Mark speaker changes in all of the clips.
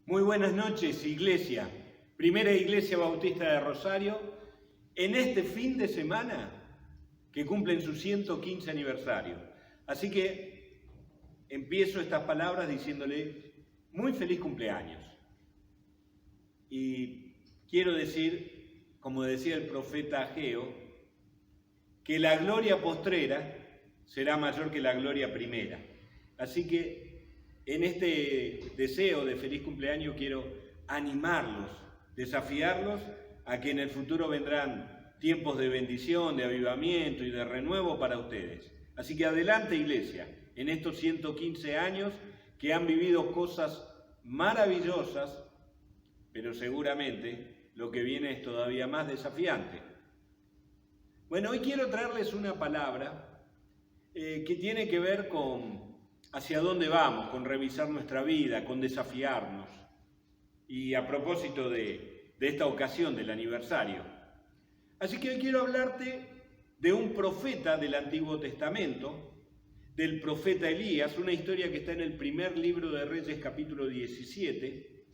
Speaker 1: Muy buenas noches, Iglesia, Primera Iglesia Bautista de Rosario, en este fin de semana que cumplen su 115 aniversario. Así que empiezo estas palabras diciéndole muy feliz cumpleaños. Y quiero decir, como decía el profeta Ageo, que la gloria postrera será mayor que la gloria primera. Así que en este deseo de feliz cumpleaños quiero animarlos, desafiarlos a que en el futuro vendrán tiempos de bendición, de avivamiento y de renuevo para ustedes. Así que adelante, Iglesia, en estos 115 años que han vivido cosas maravillosas, pero seguramente lo que viene es todavía más desafiante. Bueno, hoy quiero traerles una palabra que tiene que ver con hacia dónde vamos, con revisar nuestra vida, con desafiarnos. Y a propósito de esta ocasión del aniversario. Así que hoy quiero hablarte de un profeta del Antiguo Testamento, del profeta Elías, una historia que está en el primer libro de Reyes, capítulo 17.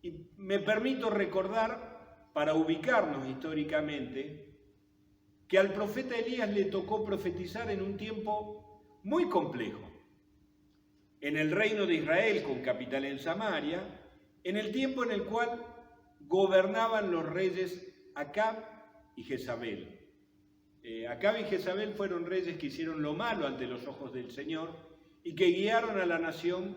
Speaker 1: Y me permito recordar, para ubicarnos históricamente, que al profeta Elías le tocó profetizar en un tiempo muy complejo. En el reino de Israel, con capital en Samaria, en el tiempo en el cual gobernaban los reyes Acab y Jezabel. Acab y Jezabel fueron reyes que hicieron lo malo ante los ojos del Señor y que guiaron a la nación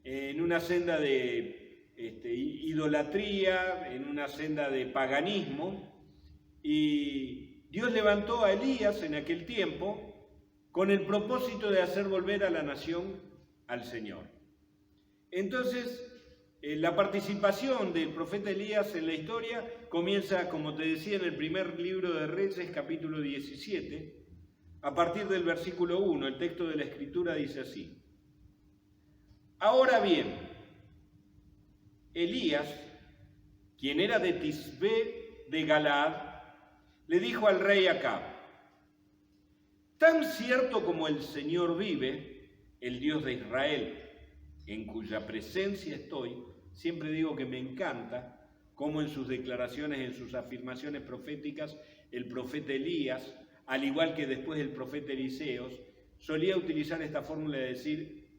Speaker 1: en una senda de idolatría, en una senda de paganismo, y Dios levantó a Elías en aquel tiempo con el propósito de hacer volver a la nación al Señor. Entonces, la participación del profeta Elías en la historia comienza, como te decía, en el primer libro de Reyes, capítulo 17, a partir del versículo 1. El texto de la Escritura dice así: Ahora bien, Elías, quien era de Tisbé de Galaad, le dijo al rey Acab: Tan cierto como el Señor vive, el Dios de Israel, en cuya presencia estoy. Siempre digo que me encanta cómo en sus declaraciones, en sus afirmaciones proféticas, el profeta Elías, al igual que después el profeta Eliseos, solía utilizar esta fórmula de decir: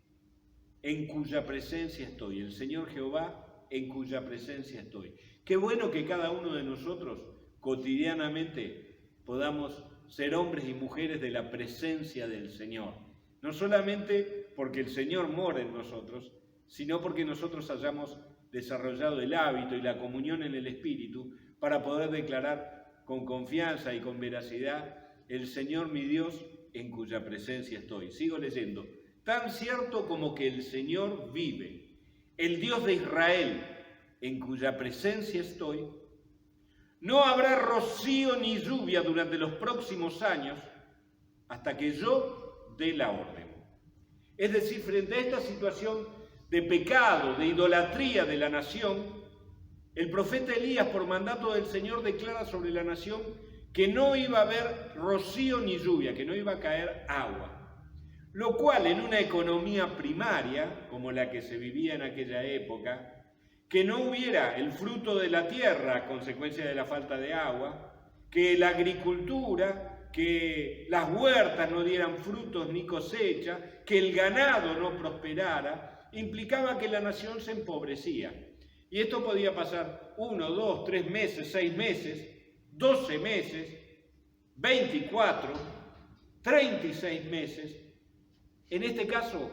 Speaker 1: en cuya presencia estoy, el Señor Jehová, en cuya presencia estoy. Qué bueno que cada uno de nosotros cotidianamente podamos ser hombres y mujeres de la presencia del Señor. No solamente porque el Señor mora en nosotros, sino porque nosotros hayamos desarrollado el hábito y la comunión en el Espíritu para poder declarar con confianza y con veracidad: el Señor mi Dios, en cuya presencia estoy. Sigo leyendo. Tan cierto como que el Señor vive, el Dios de Israel, en cuya presencia estoy, no habrá rocío ni lluvia durante los próximos años hasta que yo dé la orden. Es decir, frente a esta situación de pecado, de idolatría de la nación, el profeta Elías, por mandato del Señor, declara sobre la nación que no iba a haber rocío ni lluvia, que no iba a caer agua. Lo cual, en una economía primaria, como la que se vivía en aquella época, que no hubiera el fruto de la tierra a consecuencia de la falta de agua, que la agricultura, que las huertas no dieran frutos ni cosecha, que el ganado no prosperara, implicaba que la nación se empobrecía. Y esto podía pasar 1, 2, 3 meses, 6 meses, 12 meses, 24, 36 meses. En este caso,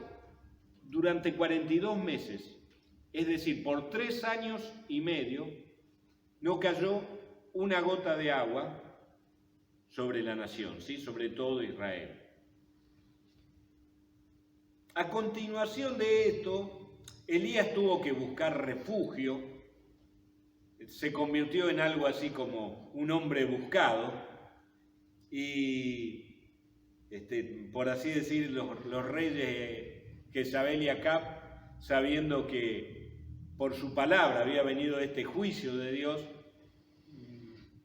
Speaker 1: durante 42 meses. Es decir, por 3 años y medio, no cayó una gota de agua sobre la nación, ¿sí? Sobre todo Israel. A continuación de esto, Elías tuvo que buscar refugio, se convirtió en algo así como un hombre buscado, y por así decir, los reyes Jezabel y Acab, sabiendo que por su palabra había venido este juicio de Dios,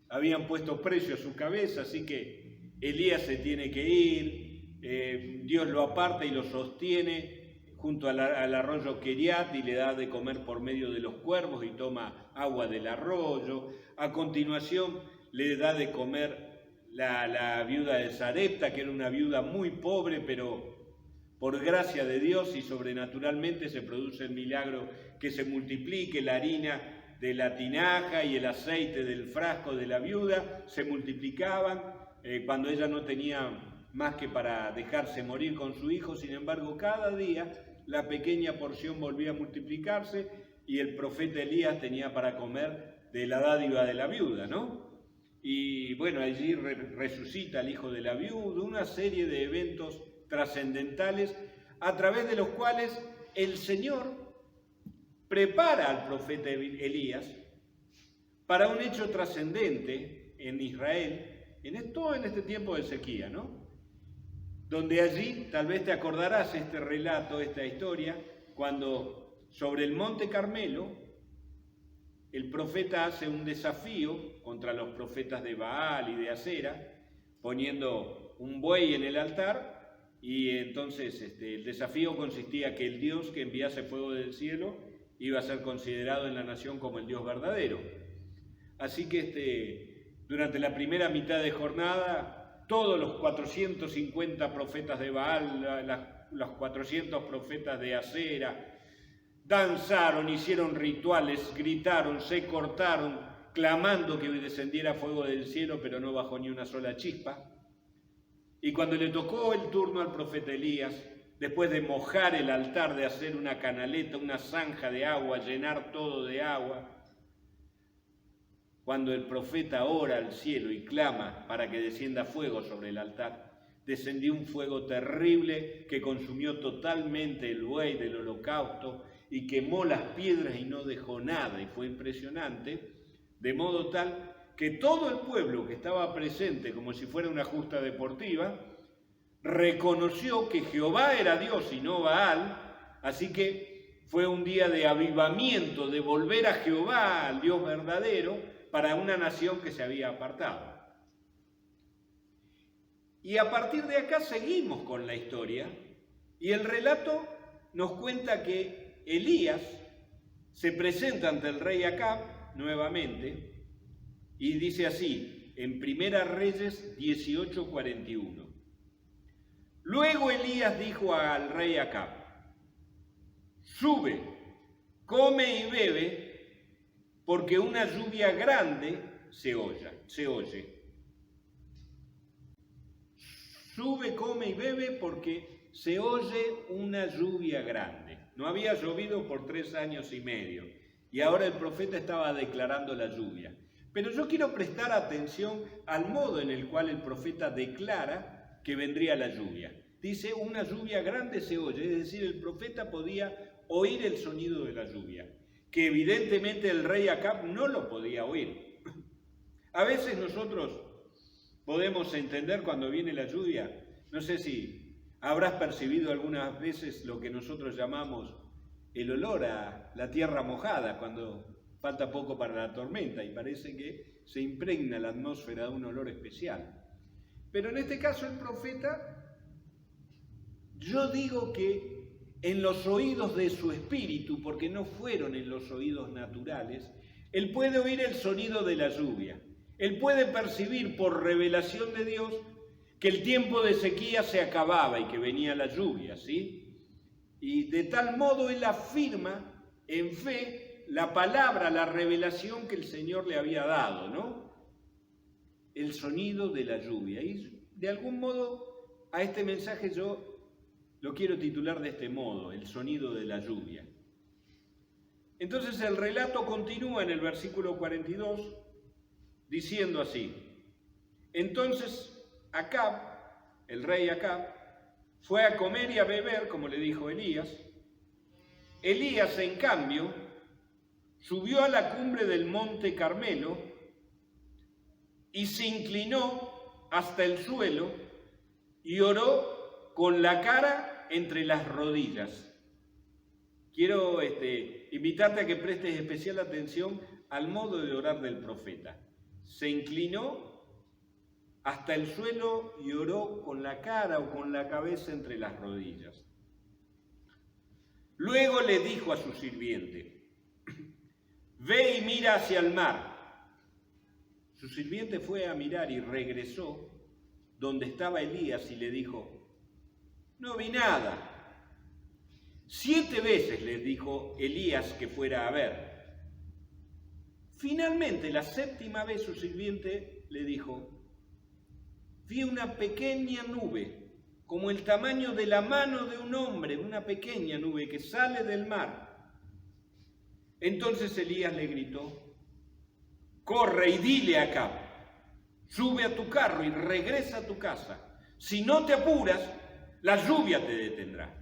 Speaker 1: habían puesto precio a su cabeza, así que Elías se tiene que ir, Dios lo aparta y lo sostiene junto al arroyo Keriat y le da de comer por medio de los cuervos y toma agua del arroyo. A continuación le da de comer la viuda de Sarepta, que era una viuda muy pobre, pero por gracia de Dios y sobrenaturalmente se produce el milagro que se multiplique la harina de la tinaja y el aceite del frasco de la viuda, se multiplicaban cuando ella no tenía más que para dejarse morir con su hijo. Sin embargo, cada día la pequeña porción volvía a multiplicarse y el profeta Elías tenía para comer de la dádiva de la viuda, ¿no? Y bueno, allí resucita el hijo de la viuda, una serie de eventos trascendentales a través de los cuales el Señor prepara al profeta Elías para un hecho trascendente en Israel, todo en este tiempo de sequía, ¿no? Donde allí, tal vez te acordarás este relato, esta historia, cuando sobre el monte Carmelo el profeta hace un desafío contra los profetas de Baal y de Acera, poniendo un buey en el altar, y entonces el desafío consistía que el Dios que enviase fuego del cielo iba a ser considerado en la nación como el Dios verdadero. Así que durante la primera mitad de jornada, todos los 450 profetas de Baal, los 400 profetas de Acera, danzaron, hicieron rituales, gritaron, se cortaron, clamando que descendiera fuego del cielo, pero no bajó ni una sola chispa. Y cuando le tocó el turno al profeta Elías, después de mojar el altar, de hacer una canaleta, una zanja de agua, llenar todo de agua, cuando el profeta ora al cielo y clama para que descienda fuego sobre el altar, descendió un fuego terrible que consumió totalmente el buey del holocausto y quemó las piedras y no dejó nada, y fue impresionante, de modo tal que todo el pueblo que estaba presente, como si fuera una justa deportiva, reconoció que Jehová era Dios y no Baal, así que fue un día de avivamiento, de volver a Jehová, al Dios verdadero, para una nación que se había apartado. Y a partir de acá seguimos con la historia, y el relato nos cuenta que Elías se presenta ante el rey Acab nuevamente, y dice así, en Primera Reyes 18:41. Luego Elías dijo al rey Acab: sube, come y bebe, porque una lluvia grande se oye. Sube, come y bebe, porque se oye una lluvia grande. No había llovido por 3 años y medio, y ahora el profeta estaba declarando la lluvia. Pero yo quiero prestar atención al modo en el cual el profeta declara que vendría la lluvia. Dice, una lluvia grande se oye, es decir, el profeta podía oír el sonido de la lluvia, que evidentemente el rey Acab no lo podía oír. A veces nosotros podemos entender cuando viene la lluvia, no sé si habrás percibido algunas veces lo que nosotros llamamos el olor a la tierra mojada, cuando falta poco para la tormenta y parece que se impregna la atmósfera de un olor especial. Pero en este caso el profeta, yo digo que en los oídos de su espíritu, porque no fueron en los oídos naturales, él puede oír el sonido de la lluvia. Él puede percibir por revelación de Dios que el tiempo de sequía se acababa y que venía la lluvia, ¿sí? Y de tal modo él afirma en fe la palabra, la revelación que el Señor le había dado, ¿no? El sonido de la lluvia. Y de algún modo a este mensaje yo lo quiero titular de este modo, el sonido de la lluvia. Entonces el relato continúa en el versículo 42, diciendo así: entonces Acab, el rey Acab, fue a comer y a beber, como le dijo Elías. Elías, en cambio, subió a la cumbre del monte Carmelo y se inclinó hasta el suelo y oró con la cara entre las rodillas. Quiero invitarte a que prestes especial atención al modo de orar del profeta. Se inclinó hasta el suelo y oró con la cara o con la cabeza entre las rodillas. Luego le dijo a su sirviente: ve y mira hacia el mar. Su sirviente fue a mirar y regresó donde estaba Elías y le dijo: no vi nada. 7 veces le dijo Elías que fuera a ver. Finalmente, la 7ª vez su sirviente le dijo: vi una pequeña nube, como el tamaño de la mano de un hombre, una pequeña nube que sale del mar. Entonces Elías le gritó: corre y dile a Acab, sube a tu carro y regresa a tu casa. Si no te apuras, la lluvia te detendrá.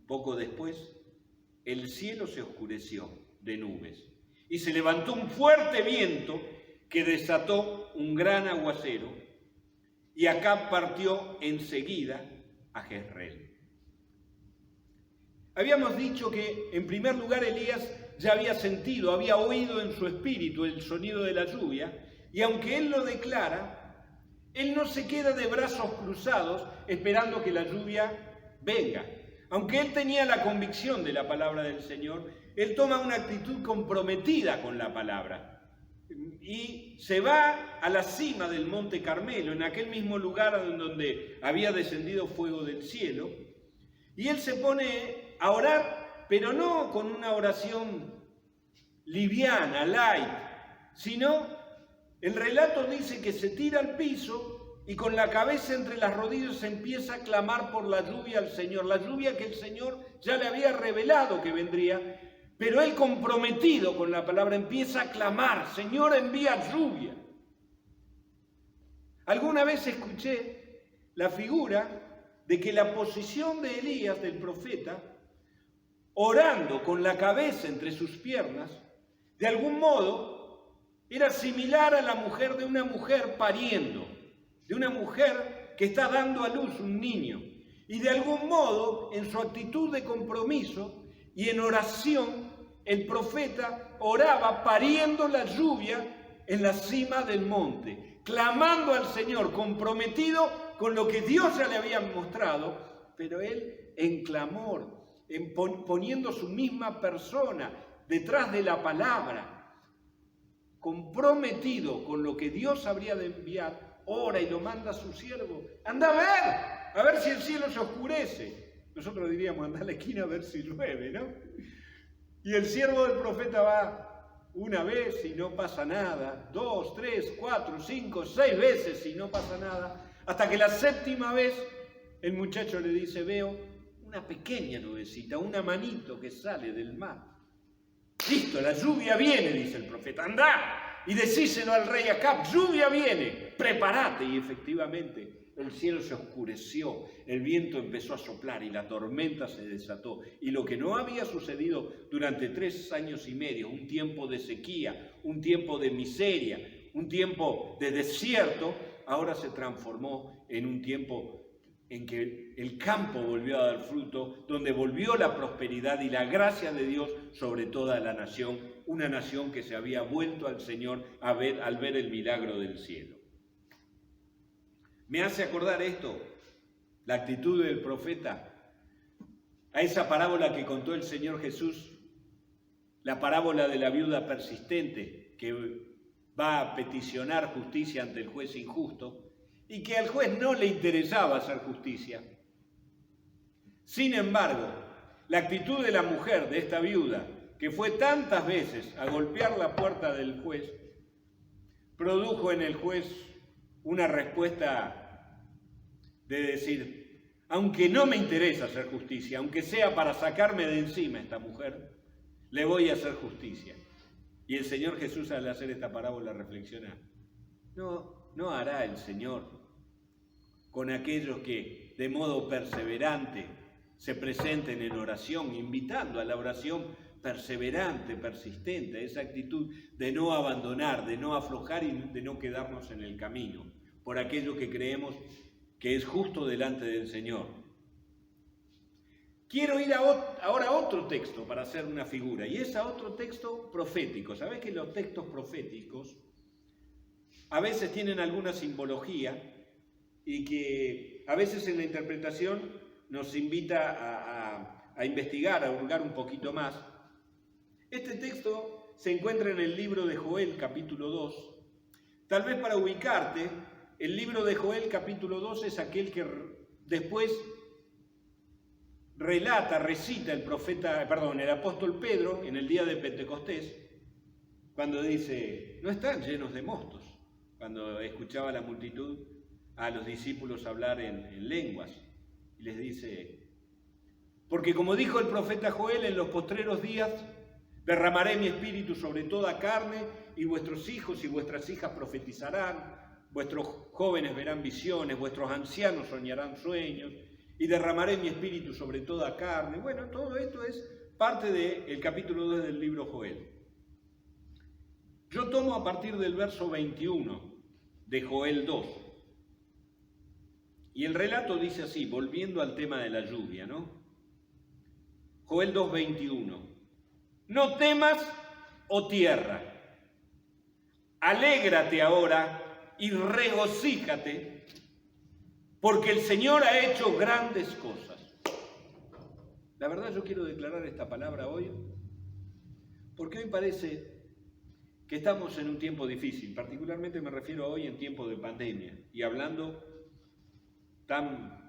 Speaker 1: Poco después, el cielo se oscureció de nubes y se levantó un fuerte viento que desató un gran aguacero, y Acab partió enseguida a Jezreel. Habíamos dicho que, en primer lugar, Elías ya había sentido, había oído en su espíritu el sonido de la lluvia, y aunque él lo declara, él no se queda de brazos cruzados esperando que la lluvia venga. Aunque él tenía la convicción de la palabra del Señor, él toma una actitud comprometida con la palabra y se va a la cima del Monte Carmelo, en aquel mismo lugar en donde había descendido fuego del cielo, y él se pone a orar, pero no con una oración liviana, light, sino el relato dice que se tira al piso y con la cabeza entre las rodillas empieza a clamar por la lluvia al Señor, la lluvia que el Señor ya le había revelado que vendría, pero él, comprometido con la palabra, empieza a clamar: Señor, envía lluvia. Alguna vez escuché la figura de que la posición de Elías, del profeta, orando con la cabeza entre sus piernas, de algún modo era similar a la mujer de una mujer pariendo, de una mujer que está dando a luz un niño. Y de algún modo, en su actitud de compromiso y en oración, el profeta oraba pariendo la lluvia en la cima del monte, clamando al Señor, comprometido con lo que Dios ya le había mostrado, pero él en clamor, poniendo su misma persona detrás de la palabra, comprometido con lo que Dios habría de enviar, ora y lo manda a su siervo: anda a ver si el cielo se oscurece. Nosotros diríamos: anda a la esquina a ver si llueve, ¿no? Y el siervo del profeta va una vez y no pasa nada, 2, 3, 4, 5, 6 veces y no pasa nada, hasta que la 7ª vez el muchacho le dice: veo una pequeña nubecita, una manito que sale del mar. Listo, la lluvia viene, dice el profeta, anda y decíselo al rey Acab: lluvia viene, prepárate. Y efectivamente el cielo se oscureció, el viento empezó a soplar y la tormenta se desató. Y lo que no había sucedido durante 3 años y medio, un tiempo de sequía, un tiempo de miseria, un tiempo de desierto, ahora se transformó en un tiempo en que el campo volvió a dar fruto, donde volvió la prosperidad y la gracia de Dios sobre toda la nación, una nación que se había vuelto al Señor al ver el milagro del cielo. Me hace acordar esto, la actitud del profeta, a esa parábola que contó el Señor Jesús, la parábola de la viuda persistente que va a peticionar justicia ante el juez injusto y que al juez no le interesaba hacer justicia. Sin embargo, la actitud de la mujer, de esta viuda, que fue tantas veces a golpear la puerta del juez, produjo en el juez una respuesta de decir: aunque no me interesa hacer justicia, aunque sea para sacarme de encima a esta mujer, le voy a hacer justicia. Y el Señor Jesús, al hacer esta parábola, reflexiona: no hará el Señor con aquellos que de modo perseverante se presenten en oración, invitando a la oración perseverante, persistente, esa actitud de no abandonar, de no aflojar y de no quedarnos en el camino, por aquello que creemos que es justo delante del Señor. Quiero ir ahora a otro texto para hacer una figura, y es a otro texto profético. ¿Sabés que los textos proféticos a veces tienen alguna simbología y que a veces en la interpretación nos invita a investigar, a hurgar un poquito más, este texto se encuentra en el libro de Joel, capítulo 2. Tal vez para ubicarte, el libro de Joel, capítulo 2, es aquel que después recita el apóstol Pedro en el día de Pentecostés, cuando dice, no están llenos de mostos, cuando escuchaba la multitud a los discípulos hablar en lenguas, y les dice, porque como dijo el profeta Joel, en los postreros días derramaré mi espíritu sobre toda carne, y vuestros hijos y vuestras hijas profetizarán, vuestros jóvenes verán visiones, vuestros ancianos soñarán sueños, y derramaré mi espíritu sobre toda carne. Bueno, todo esto es parte del capítulo 2 del libro Joel. Yo tomo a partir del verso 21 de Joel 2. Y el relato dice así, volviendo al tema de la lluvia, ¿no? Joel 2:21. No temas, oh tierra, alégrate ahora y regocíjate, porque el Señor ha hecho grandes cosas. La verdad yo quiero declarar esta palabra hoy, porque hoy parece que estamos en un tiempo difícil, particularmente me refiero a hoy en tiempo de pandemia, y hablando tan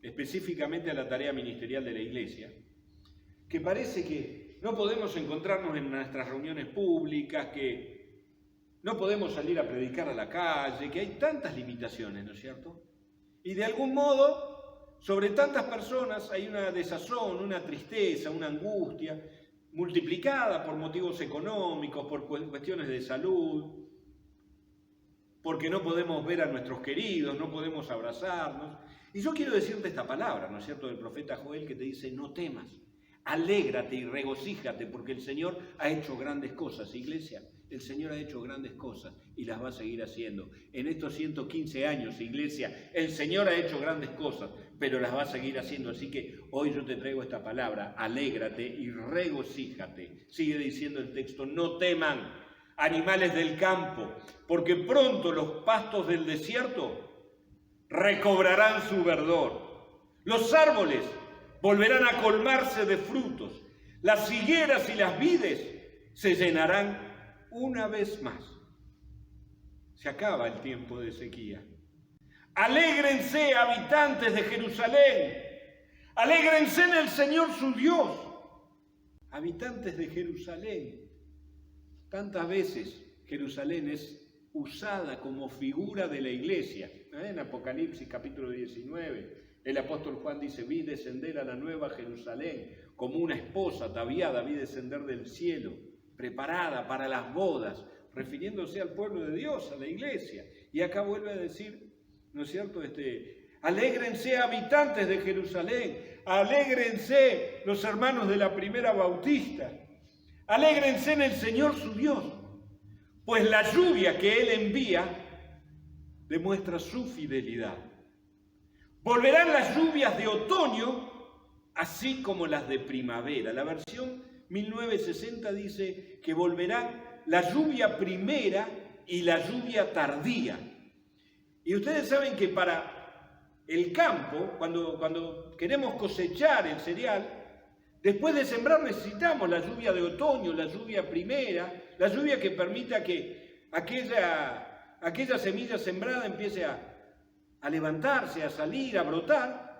Speaker 1: específicamente a la tarea ministerial de la Iglesia, que parece que no podemos encontrarnos en nuestras reuniones públicas, que no podemos salir a predicar a la calle, que hay tantas limitaciones, ¿no es cierto? Y de algún modo, sobre tantas personas hay una desazón, una tristeza, una angustia, multiplicada por motivos económicos, por cuestiones de salud, porque no podemos ver a nuestros queridos, no podemos abrazarnos. Y yo quiero decirte esta palabra, ¿no es cierto?, del profeta Joel, que te dice, no temas, alégrate y regocíjate, porque el Señor ha hecho grandes cosas, iglesia. El Señor ha hecho grandes cosas y las va a seguir haciendo. En estos 115 años, iglesia, el Señor ha hecho grandes cosas, pero las va a seguir haciendo. Así que hoy yo te traigo esta palabra, alégrate y regocíjate. Sigue diciendo el texto, no teman, animales del campo, porque pronto los pastos del desierto recobrarán su verdor. Los árboles volverán a colmarse de frutos. Las higueras y las vides se llenarán una vez más. Se acaba el tiempo de sequía. Alégrense, habitantes de Jerusalén. Alégrense en el Señor su Dios. Habitantes de Jerusalén. Tantas veces Jerusalén es usada como figura de la iglesia. En Apocalipsis capítulo 19, el apóstol Juan dice, vi descender a la nueva Jerusalén como una esposa ataviada, vi descender del cielo, preparada para las bodas, refiriéndose al pueblo de Dios, a la iglesia. Y acá vuelve a decir, ¿no es cierto?, alégrense, habitantes de Jerusalén, alégrense los hermanos de la primera bautista, alégrense en el Señor su Dios, pues la lluvia que Él envía demuestra su fidelidad. Volverán las lluvias de otoño, así como las de primavera. La versión 1960 dice que volverán la lluvia primera y la lluvia tardía. Y ustedes saben que para el campo, cuando queremos cosechar el cereal, después de sembrar necesitamos la lluvia de otoño, la lluvia primera, la lluvia que permita que aquella semilla sembrada empiece a levantarse, a salir, a brotar.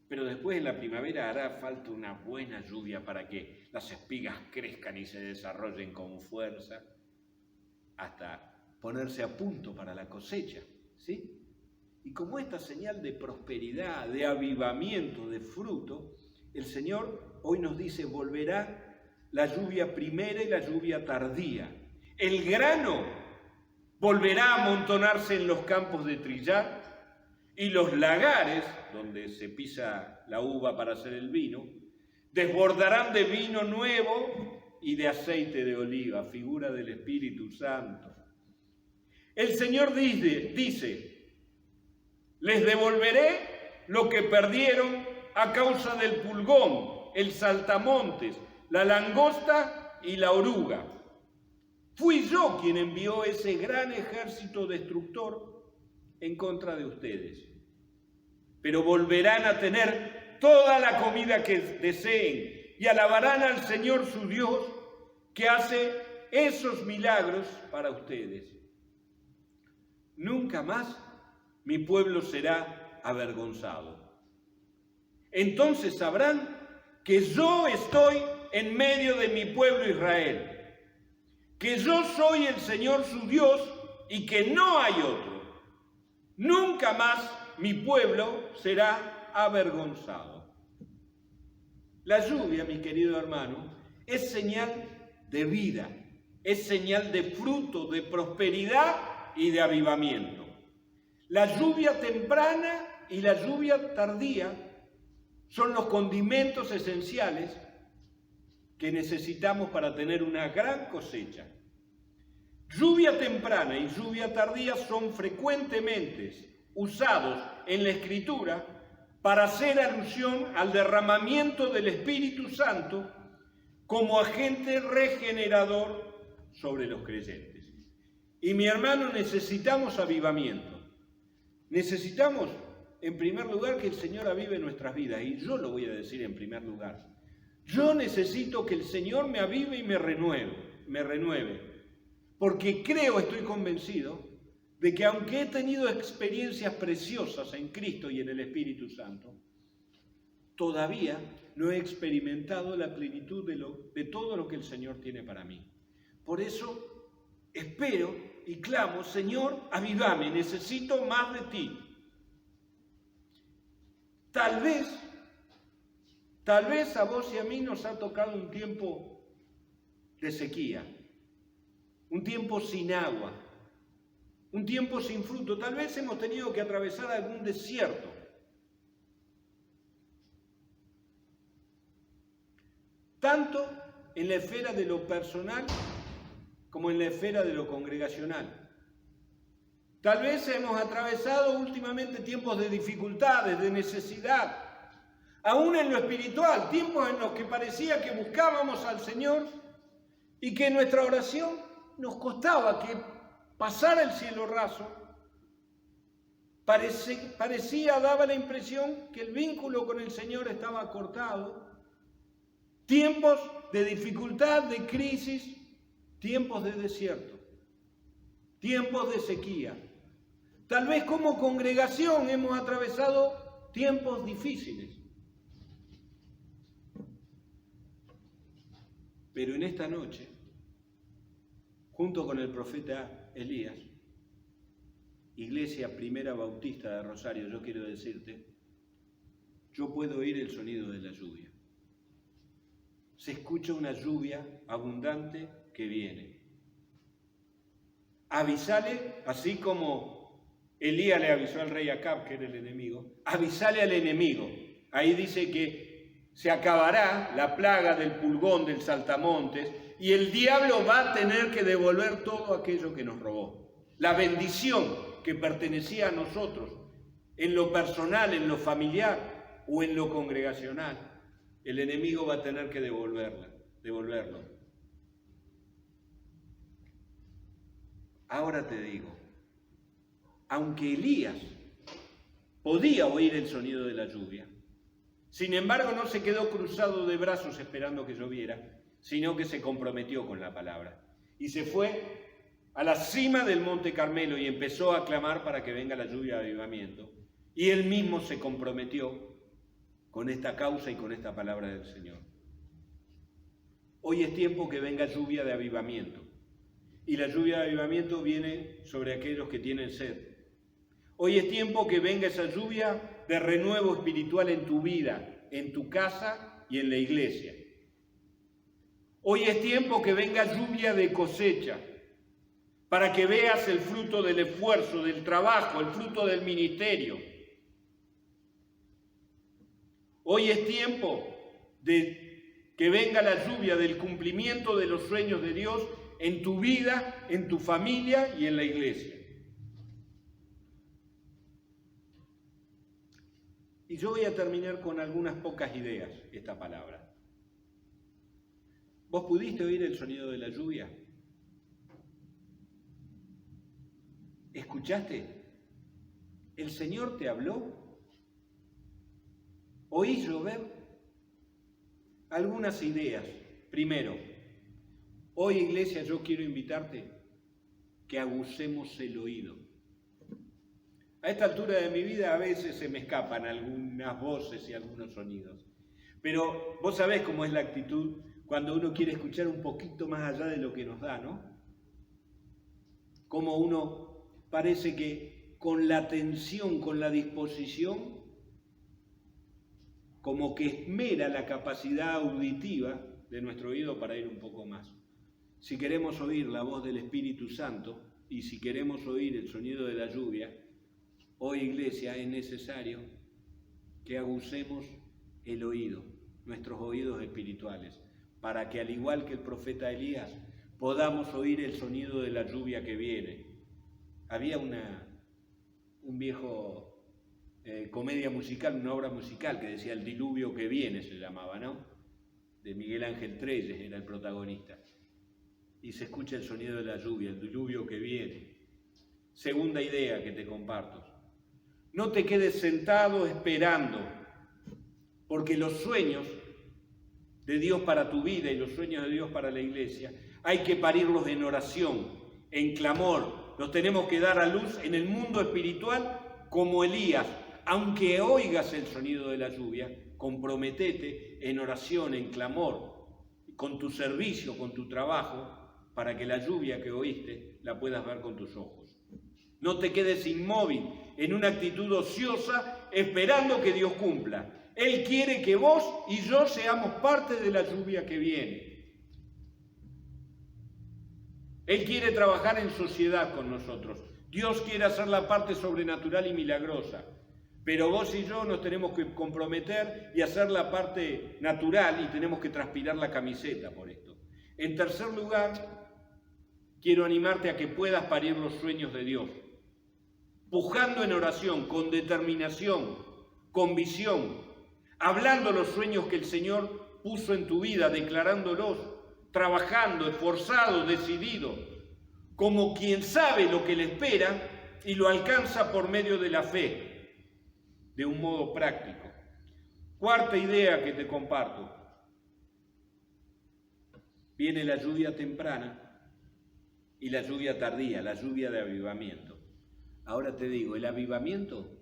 Speaker 1: Pero después en la primavera hará falta una buena lluvia para que las espigas crezcan y se desarrollen con fuerza hasta ponerse a punto para la cosecha, ¿sí? Y como esta señal de prosperidad, de avivamiento, de fruto, el Señor hoy nos dice, volverá la lluvia primera y la lluvia tardía. El grano volverá a amontonarse en los campos de trillar, y los lagares, donde se pisa la uva para hacer el vino, desbordarán de vino nuevo y de aceite de oliva, figura del Espíritu Santo. El Señor dice, les devolveré lo que perdieron a causa del pulgón, el saltamontes, la langosta y la oruga. Fui yo quien envió ese gran ejército destructor en contra de ustedes. Pero volverán a tener toda la comida que deseen y alabarán al Señor su Dios, que hace esos milagros para ustedes. Nunca más mi pueblo será avergonzado. Entonces sabrán que yo estoy en medio de mi pueblo Israel, que yo soy el Señor su Dios y que no hay otro. Nunca más mi pueblo será avergonzado. La lluvia, mi querido hermano, es señal de vida, es señal de fruto, de prosperidad y de avivamiento. La lluvia temprana y la lluvia tardía son los condimentos esenciales que necesitamos para tener una gran cosecha. Lluvia temprana y lluvia tardía son frecuentemente usados en la Escritura para hacer alusión al derramamiento del Espíritu Santo como agente regenerador sobre los creyentes. Y mi hermano, necesitamos avivamiento. Necesitamos, en primer lugar, que el Señor avive nuestras vidas. Y yo lo voy a decir en primer lugar. Yo necesito que el Señor me avive y me renueve. Porque creo, estoy convencido, de que aunque he tenido experiencias preciosas en Cristo y en el Espíritu Santo, todavía no he experimentado la plenitud de todo lo que el Señor tiene para mí. Por eso espero y clamo: Señor, avívame, necesito más de ti. Tal vez a vos y a mí nos ha tocado un tiempo de sequía, un tiempo sin agua, un tiempo sin fruto. Tal vez hemos tenido que atravesar algún desierto. Tanto en la esfera de lo personal como en la esfera de lo congregacional. Tal vez hemos atravesado últimamente tiempos de dificultades, de necesidad, aún en lo espiritual, tiempos en los que parecía que buscábamos al Señor y que nuestra oración nos costaba que pasara el cielo raso. Daba la impresión que el vínculo con el Señor estaba cortado. Tiempos de dificultad, de crisis, tiempos de desierto, tiempos de sequía. Tal vez como congregación hemos atravesado tiempos difíciles. Pero en esta noche, junto con el profeta Elías, Iglesia Primera Bautista de Rosario, yo quiero decirte, yo puedo oír el sonido de la lluvia. Se escucha una lluvia abundante que viene. Avisale, así como Elías le avisó al rey Acab, que era el enemigo, avisale al enemigo. Ahí dice que se acabará la plaga del pulgón, del saltamontes, y el diablo va a tener que devolver todo aquello que nos robó. La bendición que pertenecía a nosotros, en lo personal, en lo familiar o en lo congregacional, el enemigo va a tener que devolverlo. Ahora te digo, aunque Elías podía oír el sonido de la lluvia, sin embargo no se quedó cruzado de brazos esperando que lloviera, sino que se comprometió con la palabra. Y se fue a la cima del Monte Carmelo y empezó a clamar para que venga la lluvia de avivamiento. Y él mismo se comprometió con esta causa y con esta palabra del Señor. Hoy es tiempo que venga lluvia de avivamiento. Y la lluvia de avivamiento viene sobre aquellos que tienen sed. Hoy es tiempo que venga esa lluvia de renuevo espiritual en tu vida, en tu casa y en la iglesia. Hoy es tiempo que venga lluvia de cosecha, para que veas el fruto del esfuerzo, del trabajo, el fruto del ministerio. Hoy es tiempo de que venga la lluvia del cumplimiento de los sueños de Dios en tu vida, en tu familia y en la iglesia. Y yo voy a terminar con algunas pocas ideas esta palabra. ¿Vos pudiste oír el sonido de la lluvia? ¿Escuchaste? ¿El Señor te habló? ¿Oís llover? Algunas ideas. Primero, hoy, iglesia, yo quiero invitarte que agucemos el oído. A esta altura de mi vida a veces se me escapan algunas voces y algunos sonidos. Pero vos sabés cómo es la actitud cuando uno quiere escuchar un poquito más allá de lo que nos da, ¿no? Como uno parece que con la atención, con la disposición, como que esmera la capacidad auditiva de nuestro oído para ir un poco más. Si queremos oír la voz del Espíritu Santo y si queremos oír el sonido de la lluvia, hoy, iglesia, es necesario que agucemos el oído, nuestros oídos espirituales, para que, al igual que el profeta Elías, podamos oír el sonido de la lluvia que viene. Había un viejo comedia musical, una obra musical que decía El diluvio que viene, se llamaba, ¿no? De Miguel Ángel Trelles era el protagonista. Y se escucha el sonido de la lluvia, el diluvio que viene. Segunda idea que te comparto. No te quedes sentado esperando, porque los sueños de Dios para tu vida y los sueños de Dios para la iglesia hay que parirlos en oración, en clamor. Los tenemos que dar a luz en el mundo espiritual como Elías. Aunque oigas el sonido de la lluvia, comprometete en oración, en clamor, con tu servicio, con tu trabajo, para que la lluvia que oíste la puedas ver con tus ojos. No te quedes inmóvil, en una actitud ociosa, esperando que Dios cumpla. Él quiere que vos y yo seamos parte de la lluvia que viene. Él quiere trabajar en sociedad con nosotros. Dios quiere hacer la parte sobrenatural y milagrosa. Pero vos y yo nos tenemos que comprometer y hacer la parte natural y tenemos que transpirar la camiseta por esto. En tercer lugar, quiero animarte a que puedas parir los sueños de Dios, pujando en oración, con determinación, con visión, hablando los sueños que el Señor puso en tu vida, declarándolos, trabajando, esforzado, decidido, como quien sabe lo que le espera y lo alcanza por medio de la fe, de un modo práctico. Cuarta idea que te comparto. Viene la lluvia temprana y la lluvia tardía, la lluvia de avivamiento. Ahora te digo, el avivamiento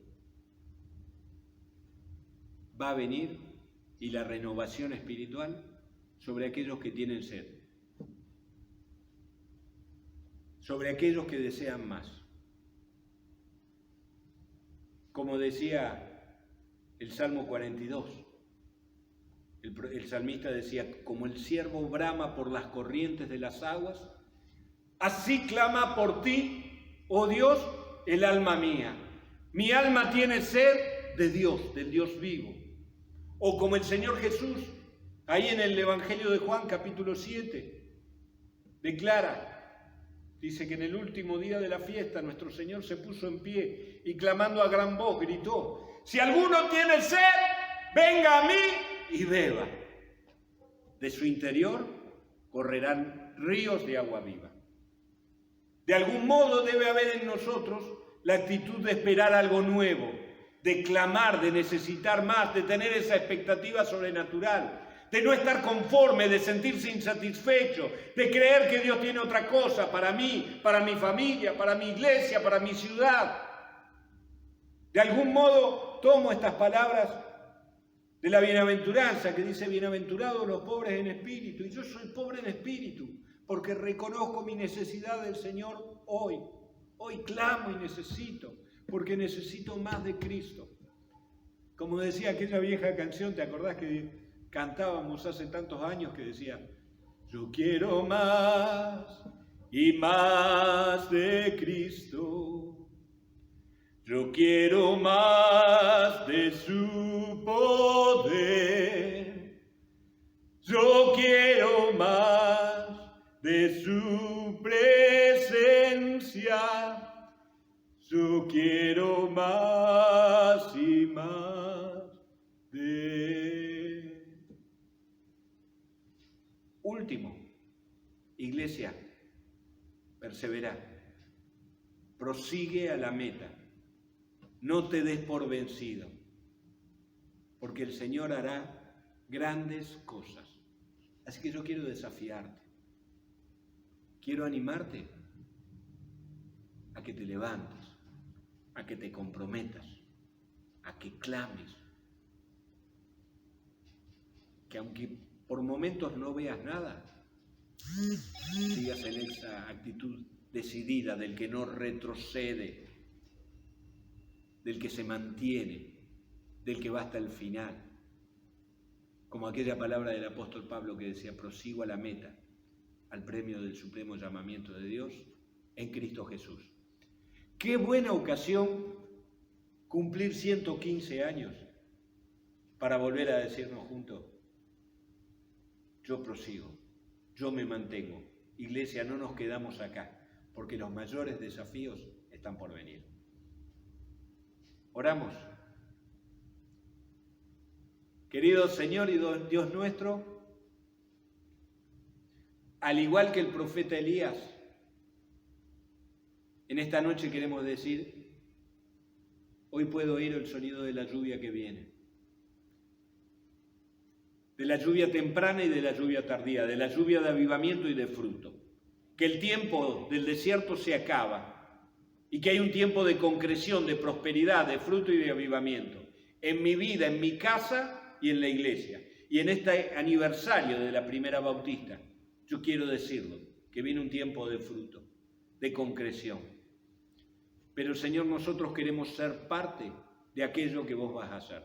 Speaker 1: va a venir y la renovación espiritual sobre aquellos que tienen sed, sobre aquellos que desean más. Como decía el Salmo 42, el salmista decía, como el ciervo brama por las corrientes de las aguas, así clama por ti, oh Dios, el alma mía. Mi alma tiene sed de Dios, del Dios vivo. O como el Señor Jesús, ahí en el Evangelio de Juan, capítulo 7, declara, dice que en el último día de la fiesta nuestro Señor se puso en pie y clamando a gran voz gritó, si alguno tiene sed, venga a mí y beba. De su interior correrán ríos de agua viva. De algún modo debe haber en nosotros la actitud de esperar algo nuevo, de clamar, de necesitar más, de tener esa expectativa sobrenatural, de no estar conforme, de sentirse insatisfecho, de creer que Dios tiene otra cosa para mí, para mi familia, para mi iglesia, para mi ciudad. De algún modo tomo estas palabras de la bienaventuranza que dice, bienaventurados los pobres en espíritu, y yo soy pobre en espíritu, porque reconozco mi necesidad del Señor hoy. Hoy clamo y necesito, porque necesito más de Cristo. Como decía aquella vieja canción, ¿te acordás que cantábamos hace tantos años que decía, yo quiero más y más de Cristo, yo quiero más de su poder, yo quiero más de su presencia, yo quiero más y más de él. Último, iglesia, persevera, prosigue a la meta, no te des por vencido, porque el Señor hará grandes cosas. Así que yo quiero desafiarte, quiero animarte a que te levantes, a que te comprometas, a que clames, que aunque por momentos no veas nada, sigas en esa actitud decidida del que no retrocede, del que se mantiene, del que va hasta el final. Como aquella palabra del apóstol Pablo que decía, prosigo a la meta, al premio del supremo llamamiento de Dios en Cristo Jesús. Qué buena ocasión cumplir 115 años para volver a decirnos juntos, yo prosigo, yo me mantengo. Iglesia, no nos quedamos acá, porque los mayores desafíos están por venir. Oramos. Querido Señor y Dios nuestro, al igual que el profeta Elías, en esta noche queremos decir, hoy puedo oír el sonido de la lluvia que viene, de la lluvia temprana y de la lluvia tardía, de la lluvia de avivamiento y de fruto. Que el tiempo del desierto se acaba y que hay un tiempo de concreción, de prosperidad, de fruto y de avivamiento en mi vida, en mi casa y en la iglesia. Y en este aniversario de la primera bautista, yo quiero decirlo, que viene un tiempo de fruto, de concreción. Pero Señor, nosotros queremos ser parte de aquello que vos vas a hacer.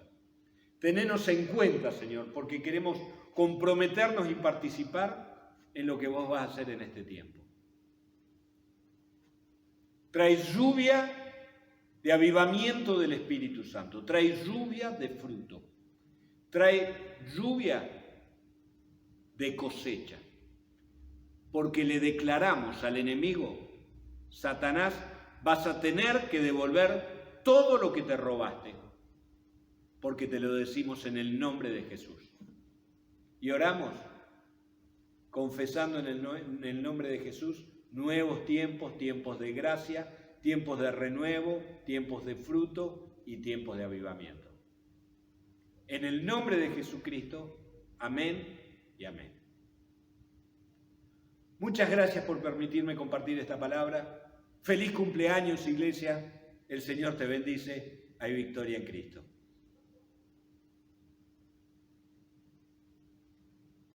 Speaker 1: Tenenos en cuenta, Señor, porque queremos comprometernos y participar en lo que vos vas a hacer en este tiempo. Trae lluvia de avivamiento del Espíritu Santo, trae lluvia de fruto, trae lluvia de cosecha, porque le declaramos al enemigo, Satanás, vas a tener que devolver todo lo que te robaste, porque te lo decimos en el nombre de Jesús. Y oramos confesando en el nombre de Jesús nuevos tiempos, tiempos de gracia, tiempos de renuevo, tiempos de fruto y tiempos de avivamiento. En el nombre de Jesucristo, amén y amén. Muchas gracias por permitirme compartir esta palabra. Feliz cumpleaños, iglesia. El Señor te bendice. Hay victoria en Cristo.